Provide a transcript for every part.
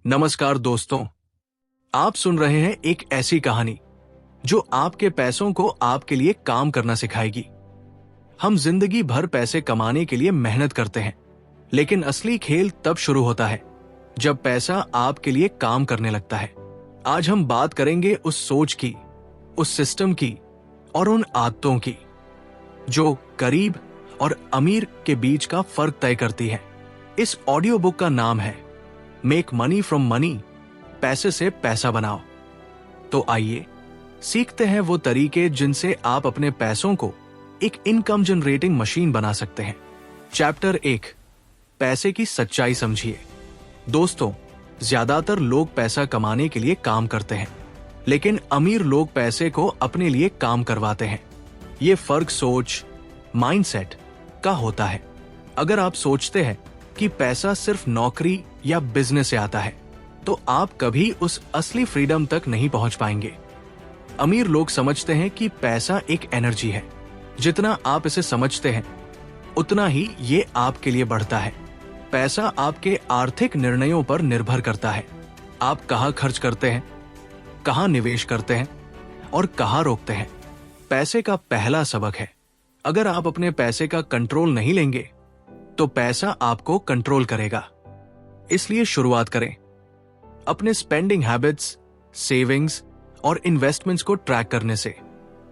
नमस्कार दोस्तों, आप सुन रहे हैं एक ऐसी कहानी जो आपके पैसों को आपके लिए काम करना सिखाएगी। हम जिंदगी भर पैसे कमाने के लिए मेहनत करते हैं, लेकिन असली खेल तब शुरू होता है जब पैसा आपके लिए काम करने लगता है। आज हम बात करेंगे उस सोच की, उस सिस्टम की और उन आदतों की जो गरीब और अमीर के बीच का फर्क तय करती है। इस ऑडियो बुक का नाम है मेक मनी फ्रॉम मनी, पैसे से पैसा बनाओ। तो आइए सीखते हैं वो तरीके जिनसे आप अपने पैसों को एक इनकम जनरेटिंग मशीन बना सकते हैं। चैप्टर 1, पैसे की सच्चाई समझिए। दोस्तों, ज्यादातर लोग पैसा कमाने के लिए काम करते हैं, लेकिन अमीर लोग पैसे को अपने लिए काम करवाते हैं। ये फर्क सोच, माइंडसेट का होता है। अगर आप सोचते हैं कि पैसा सिर्फ नौकरी या बिजनेस से आता है, तो आप कभी उस असली फ्रीडम तक नहीं पहुंच पाएंगे। अमीर लोग समझते हैं कि पैसा एक एनर्जी है। जितना आप इसे समझते हैं, उतना ही ये आपके लिए बढ़ता है। पैसा आपके आर्थिक निर्णयों पर निर्भर करता है। आप कहाँ खर्च करते हैं, कहाँ निवेश करते हैं और कहाँ रोकते हैं। पैसे का पहला सबक है, अगर आप अपने पैसे का कंट्रोल नहीं लेंगे तो पैसा आपको कंट्रोल करेगा। इसलिए शुरुआत करें। अपने स्पेंडिंग हैबिट्स, सेविंग्स और इन्वेस्टमेंट्स को ट्रैक करने से।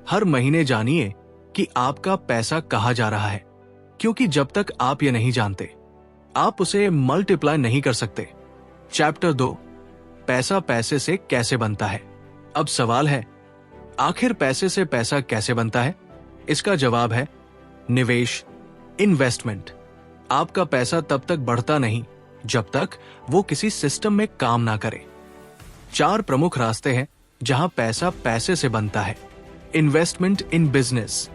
हर महीने जानिए कि आपका पैसा कहाँ जा रहा है, क्योंकि जब तक आप ये नहीं जानते, आप उसे मल्टीप्लाई नहीं कर सकते। चैप्टर 2, पैसा पैसे से कैसे बनता है। अब सवाल है, आखिर पैसे से पैसा कैसे बनता है? इसका जवाब है निवेश, इन्वेस्टमेंट। आपका पैसा तब तक बढ़ता नहीं जब तक वो किसी सिस्टम में काम ना करे। 4 प्रमुख रास्ते हैं जहां पैसा पैसे से बनता है। Investment in business.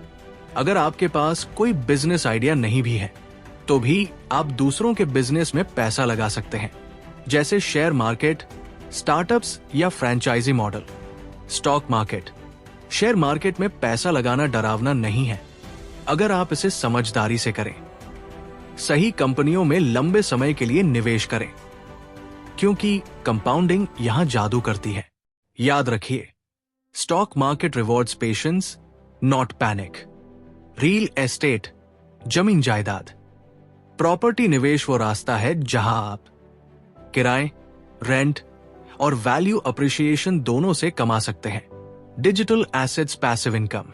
अगर आपके पास कोई बिजनेस आइडिया नहीं भी है, तो भी आप दूसरों के बिजनेस में पैसा लगा सकते हैं, जैसे शेयर मार्केट, स्टार्टअप्स या franchise model. Stock market. Share market में पैसा लगाना डरावना नहीं है, अगर आप इसे समझदारी से करें। सही कंपनियों में लंबे समय के लिए निवेश करें, क्योंकि कंपाउंडिंग यहां जादू करती है। याद रखिए, stock market rewards patience, not panic. Real estate, जमीन जायदाद। प्रॉपर्टी निवेश वो रास्ता है जहां आप किराए, रेंट और वैल्यू अप्रिशिएशन दोनों से कमा सकते हैं। Digital assets, passive income.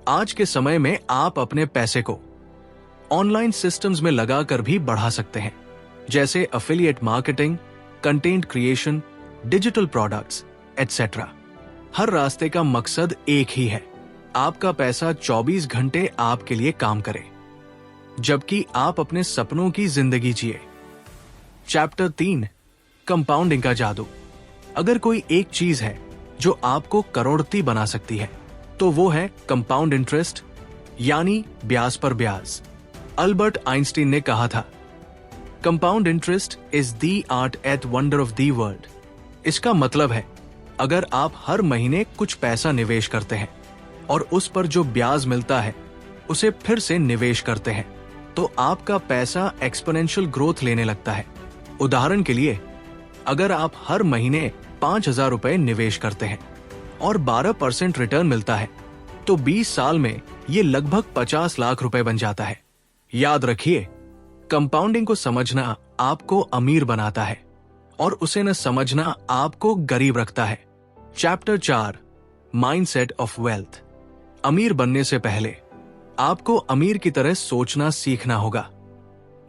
आज के समय में आप अपने पैसे को ऑनलाइन सिस्टम्स में लगाकर भी बढ़ा सकते हैं, जैसे affiliate marketing, content creation, digital products etcetera. हर रास्ते का मकसद एक ही है, आपका पैसा 24 घंटे आपके लिए काम करे, जबकि आप अपने सपनों की जिंदगी जिए। चैप्टर 3, कंपाउंडिंग का जादू। अगर कोई एक चीज है जो आपको करोड़पति बना सकती है, तो वो है कंपाउंड इंटरेस्ट, यानी ब्याज पर ब्याज। अल्बर्ट आइंस्टीन ने कहा था, compound interest is the art at wonder of the world. इसका मतलब है, अगर आप हर महीने कुछ पैसा निवेश करते हैं और उस पर जो ब्याज मिलता है उसे फिर से निवेश करते हैं, तो आपका पैसा एक्सपोनेंशियल ग्रोथ लेने लगता है। उदाहरण के लिए, अगर आप हर महीने 5,000 रुपए निवेश करते हैं और 12% रिटर्न मिलता है, तो 20 साल में ये लगभग 50 लाख रुपए बन जाता है। याद रखिए, कंपाउंडिंग को समझना आपको अमीर बनाता है और उसे न समझना आपको गरीब रखता है। Chapter 4, mindset of wealth. अमीर बनने से पहले आपको अमीर की तरह सोचना सीखना होगा।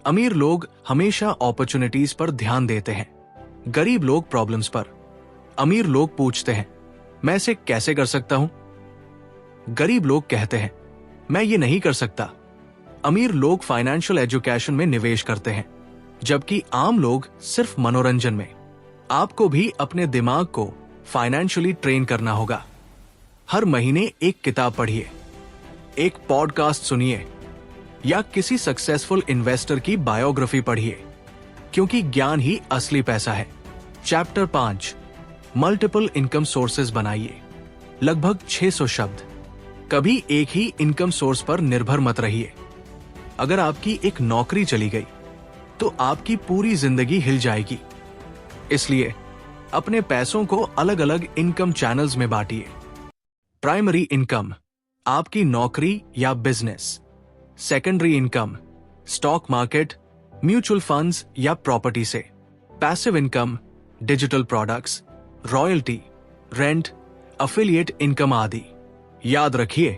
अमीर लोग हमेशा अपॉर्चुनिटीज पर ध्यान देते हैं, गरीब लोग प्रॉब्लम्स पर। अमीर लोग पूछते हैं, मैं इसे कैसे कर सकता हूं? गरीब लोग कहते हैं, मैं ये नहीं कर सकता। अमीर लोग फाइनेंशियल एजुकेशन में निवेश करते हैं, जबकि आम लोग सिर्फ मनोरंजन में। आपको भी अपने दिमाग को फाइनेंशियली ट्रेन करना होगा। हर महीने एक किताब पढ़िए, एक पॉडकास्ट सुनिए या किसी सक्सेसफुल इन्वेस्टर की बायोग्राफी पढ़िए, क्योंकि ज्ञान ही असली पैसा है। चैप्टर 5, मल्टीपल इनकम सोर्सेज बनाइए। लगभग 600 शब्द। कभी एक ही इनकम सोर्स पर निर्भर मत रहिए। अगर आपकी एक नौकरी चली गई, तो आपकी पूरी जिंदगी हिल जाएगी। इसलिए अपने पैसों को अलग अलग इनकम चैनल्स में बांटिए। प्राइमरी इनकम, आपकी नौकरी या business. Secondary income, stock market, mutual funds या प्रॉपर्टी से। Passive income, digital products, royalty, rent, affiliate income आदि। याद रखिए,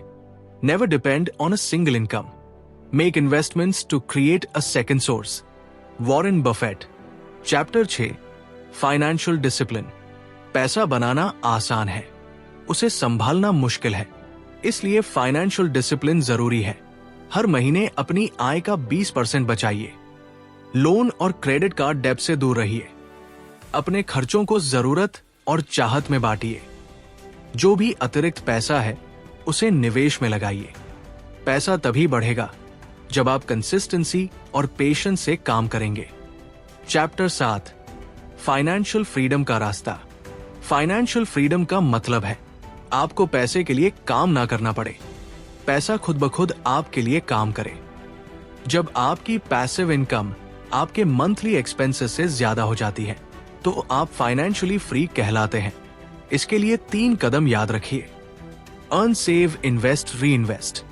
never depend on a single income. Make investments to create a second source. Warren Buffett. Chapter 6, financial discipline. पैसा बनाना आसान है, उसे संभालना मुश्किल है, इसलिए फाइनेंशियल डिसिप्लिन जरूरी है। हर महीने अपनी आय का 20% बचाइए। लोन और क्रेडिट कार्ड डेब्ट से दूर रहिए। अपने खर्चों को जरूरत और चाहत में बांटिए। जो भी अतिरिक्त पैसा है उसे निवेश में लगाइए। पैसा तभी बढ़ेगा जब आप कंसिस्टेंसी और पेशेंस से काम करेंगे। चैप्टर 7, फाइनेंशियल फ्रीडम का रास्ता। फाइनेंशियल फ्रीडम का मतलब है आपको पैसे के लिए काम ना करना पड़े, पैसा खुद ब खुद आपके लिए काम करे। जब आपकी पैसिव इनकम आपके मंथली एक्सपेंसेस से ज्यादा हो जाती है तो आप फाइनेंशियली फ्री कहलाते हैं। इसके लिए 3 कदम याद रखिए। अर्न, सेव, इन्वेस्ट, री इन्वेस्ट।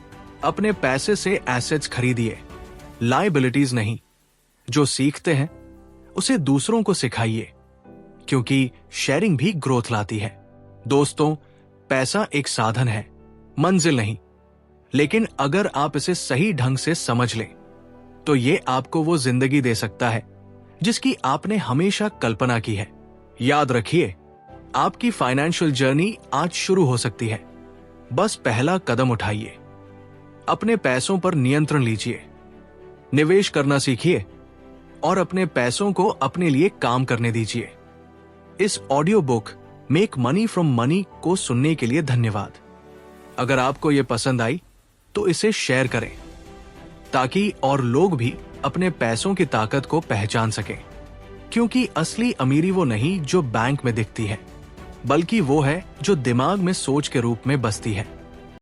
अपने पैसे से एसेट्स खरीदिए, लायबिलिटीज नहीं। जो सीखते हैं उसे दूसरों को सिखाइए, क्योंकि शेयरिंग भी ग्रोथ लाती है। दोस्तों, पैसा एक साधन है, मंजिल नहीं। लेकिन अगर आप इसे सही ढंग से समझ लें तो ये आपको वो जिंदगी दे सकता है जिसकी आपने हमेशा कल्पना की है। याद रखिए, आपकी फाइनेंशियल जर्नी आज शुरू हो सकती है। बस पहला कदम उठाइए। अपने पैसों पर नियंत्रण लीजिए, निवेश करना सीखिए और अपने पैसों को अपने लिए काम करने दीजिए। इस audio book make money from money को सुनने के लिए धन्यवाद। अगर आपको यह पसंद आई तो इसे शेयर करें ताकि और लोग भी अपने पैसों की ताकत को पहचान सकें, क्योंकि असली अमीरी वो नहीं जो बैंक में दिखती है, बल्कि वो है जो दिमाग में सोच के रूप में बसती है।